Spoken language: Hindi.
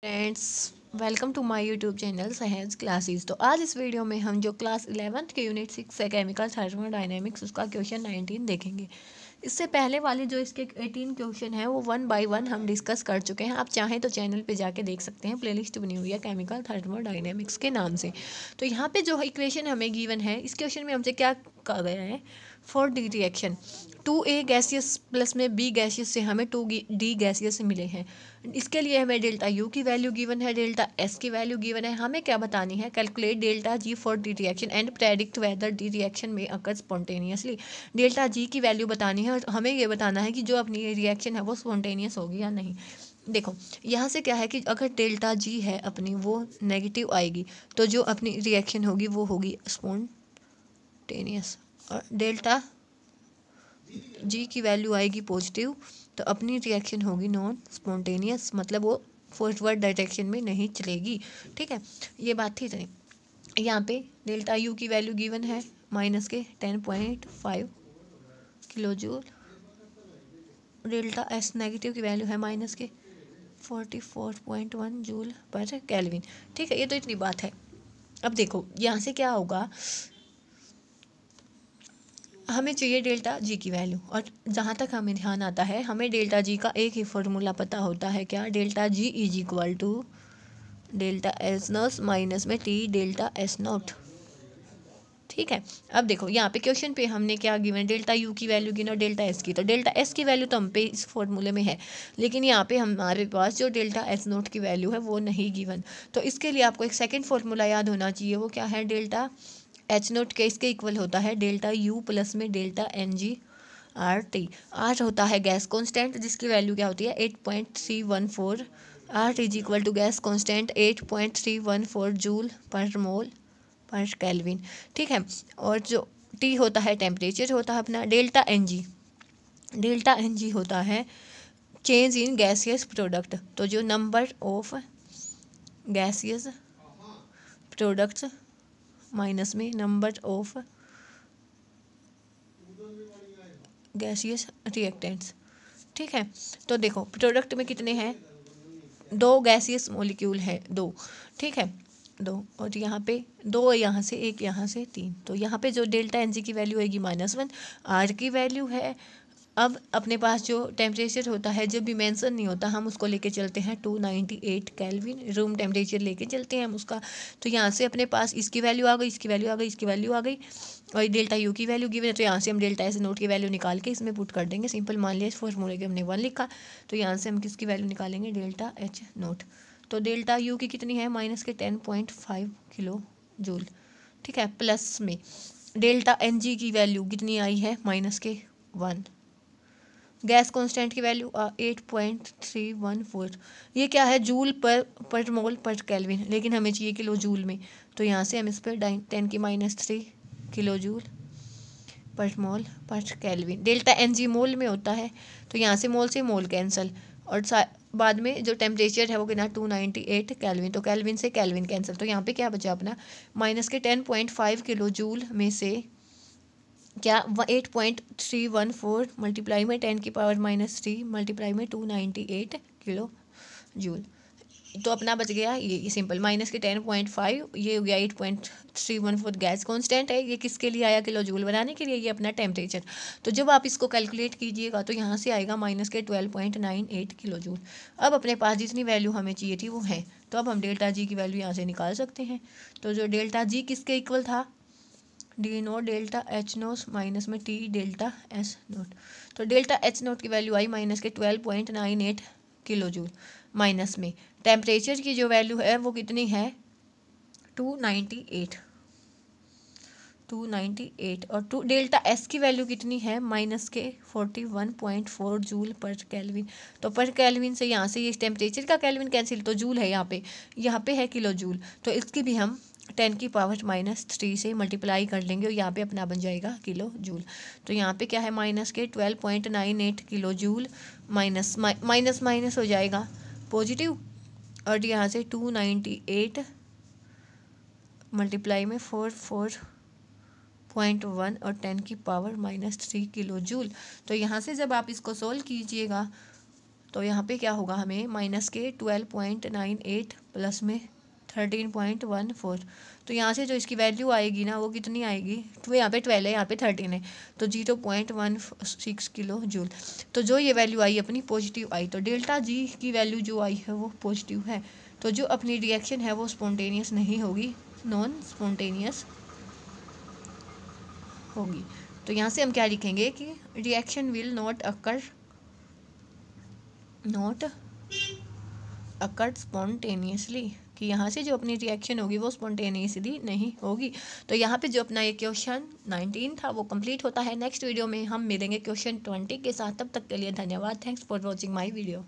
Friends, welcome to my YouTube channel Sahaj classes. तो आज इस वीडियो में हम जो क्लास 11th के यूनिट 6 है केमिकल थर्मोडायनेमिक्स उसका क्वेश्चन 19 देखेंगे। इससे पहले वाले जो इसके 18 क्वेश्चन हैं वो वन बाय वन हम डिस्कस कर चुके हैं। आप चाहें तो चैनल पे जाके देख सकते हैं, प्लेलिस्ट बनी हुई है केमिकल थर्मोडायनेमिक्स के नाम से। तो यहाँ पे जो इक्वेशन हमें गिवन है, इस क्वेश्चन में हमसे क्या कहा गया है, for the reaction 2A gaseous plus में B गैसियस से हमें 2D गैसियस मिले हैं। इसके लिए हमें डेल्टा यू की वैल्यू गिवन है, डेल्टा एस की वैल्यू गिवन है। हमें क्या बतानी है, calculate delta G for the reaction and predict whether the reaction में अकर स्पॉन्टेनियसली। डेल्टा जी की वैल्यू बतानी है और हमें ये बताना है कि जो अपनी रिएक्शन है वो स्पॉन्टेनियस होगी या नहीं। देखो यहाँ से क्या है कि अगर डेल्टा जी है अपनी वो नेगेटिव आएगी, तो जो अपनी रिएक्शन होगी वो होगी स्पॉन्टेनियस। और डेल्टा जी की वैल्यू आएगी पॉजिटिव, तो अपनी रिएक्शन होगी नॉन स्पॉन्टेनियस, मतलब वो फॉरवर्ड डायरेक्शन में नहीं चलेगी। ठीक है, ये बात थी। नहीं, यहाँ पे डेल्टा यू की वैल्यू गिवन है माइनस के 10.5 kilo joule, delta S negative की वैल्यू है माइनस के 44.1 जूल पर केल्विन। ठीक है, ये तो इतनी बात है। अब देखो यहाँ से क्या होगा, हमें चाहिए डेल्टा जी की वैल्यू, और जहाँ तक हमें ध्यान आता है हमें डेल्टा जी का एक ही फॉर्मूला पता होता है, क्या, delta G is equal to delta S naught minus में टी डेल्टा एस नॉट। ठीक है, अब देखो यहाँ पे क्वेश्चन पे हमने क्या गिवन, डेल्टा यू की वैल्यू गिवन और डेल्टा एस की। तो डेल्टा एस की वैल्यू तो हम पे इस फॉर्मूले में है, लेकिन यहाँ पे हमारे पास जो डेल्टा एस नोट की वैल्यू है वो नहीं गिवन। तो इसके लिए आपको एक सेकेंड फॉर्मूला याद होना चाहिए, वो क्या है, डेल्टा एच नोट के इसके इक्वल होता है डेल्टा यू प्लस में delta n g R T. R होता है गैस कॉन्स्टेंट जिसकी वैल्यू क्या होती है 8.314। R is equal to gas constant 8.314 joule per mole per kelvin. ठीक है, और जो टी होता है टेम्परेचर होता है अपना, delta n g, delta n g होता है चेंज इन गैसियस प्रोडक्ट। तो जो number of gaseous products minus में नंबर ऑफ गैसियस रिएक्टेंट्स। ठीक है, तो देखो प्रोडक्ट में कितने हैं, दो गैसियस मॉलिक्यूल है, दो। ठीक है, दो, और यहाँ पे दो, यहाँ से एक, यहाँ से तीन। तो यहाँ पे जो डेल्टा एन जी की वैल्यू आएगी -1, आर की वैल्यू है। अब अपने पास जो टेम्परेचर होता है जब भी मेंशन नहीं होता हम उसको लेके चलते हैं 298 केल्विन, रूम टेम्परेचर लेके चलते हैं हम उसका। तो यहाँ से अपने पास इसकी वैल्यू आ गई, इसकी वैल्यू आ गई, इसकी वैल्यू आ गई, और डेल्टा यू की वैल्यू गिवन है। तो यहाँ से हम डेल्टा एस नोट की वैल्यू निकाल के इसमें पुट कर देंगे। सिंपल, मान लिया इस फॉर्मूले के हमने 1 लिखा, तो यहाँ से हम किसकी वैल्यू निकालेंगे, डेल्टा एच नोट। तो डेल्टा यू की कितनी है, माइनस के 10.5 किलो जूल। ठीक है, प्लस में डेल्टा एन जी की वैल्यू कितनी आई है, माइनस के 1। गैस कांस्टेंट की वैल्यू 8.314। ये क्या है, joule per mole per kelvin, लेकिन हमें चाहिए किलो जूल में। तो यहाँ से हम इस पर 10⁻³ kilo joule per mole per kelvin. Delta n g mole में होता है, तो यहाँ से मोल कैंसिल, और बाद में जो टेम्परेचर है वो कितना 298 केल्विन, तो केल्विन से केल्विन कैंसिल। तो यहाँ पे क्या बचा अपना, माइनस के 10.5 किलो जूल में से क्या 8.314 मल्टीप्लाई में 10⁻³ मल्टीप्लाई में 298 किलो जूल। तो अपना बच गया ये सिंपल, माइनस के 10.5, ये हो गया 8.314 गैस कांस्टेंट है, ये किसके लिए आया, किलो जूल बनाने के लिए, ये अपना टेम्परेचर। तो जब आप इसको कैलकुलेट कीजिएगा तो यहाँ से आएगा माइनस के 12.98 किलो जूल। अब अपने पास जितनी वैल्यू हमें चाहिए थी वो है, तो अब हम डेल्टा जी की वैल्यू यहाँ से निकाल सकते हैं। तो जो डेल्टा जी किसके इक्वल था, D naught delta H note minus में टी डेल्टा एस नोट। तो डेल्टा एच नोट की वैल्यू आई माइनस के 12.98 किलो जूल, माइनस में टेम्परेचर की जो वैल्यू है वो कितनी है 298, और डेल्टा एस की वैल्यू कितनी है, माइनस के 41.4 जूल पर केल्विन। तो पर केल्विन से यहाँ से ये टेम्परेचर का केल्विन कैंसिल, तो जूल है यहाँ पे है किलो जूल, तो इसकी भी हम 10⁻³ से मल्टीप्लाई कर लेंगे और यहाँ पे अपना बन जाएगा किलो जूल। तो यहाँ पे क्या है, माइनस के 12.98 किलो जूल, माइनस हो जाएगा पॉजिटिव, और यहाँ से 298 मल्टीप्लाई में 44.1 और 10⁻³ किलो जूल। तो यहाँ से जब आप इसको सोल्व कीजिएगा तो यहाँ पे क्या होगा, हमें माइनस के 12.98 प्लस में 13.14, तो यहाँ से जो इसकी वैल्यू आएगी ना वो कितनी आएगी, तो यहाँ पे 12 है, यहाँ पे 13 है, तो 0.16 किलो जूल। तो जो ये वैल्यू आई अपनी पॉजिटिव आई, तो डेल्टा जी की वैल्यू जो आई है वो पॉजिटिव है। तो जो अपनी रिएक्शन है वो स्पॉन्टेनियस नहीं होगी, नॉन स्पॉन्टेनियस होगी। तो यहाँ से हम क्या लिखेंगे कि reaction will not occur spontaneously, कि यहाँ से जो अपनी रिएक्शन होगी वो स्पॉन्टेनियसली नहीं होगी। तो यहाँ पे जो अपना ये क्वेश्चन 19 था वो कंप्लीट होता है। नेक्स्ट वीडियो में हम मिलेंगे क्वेश्चन 20 के साथ। तब तक के लिए धन्यवाद। Thanks for watching my video.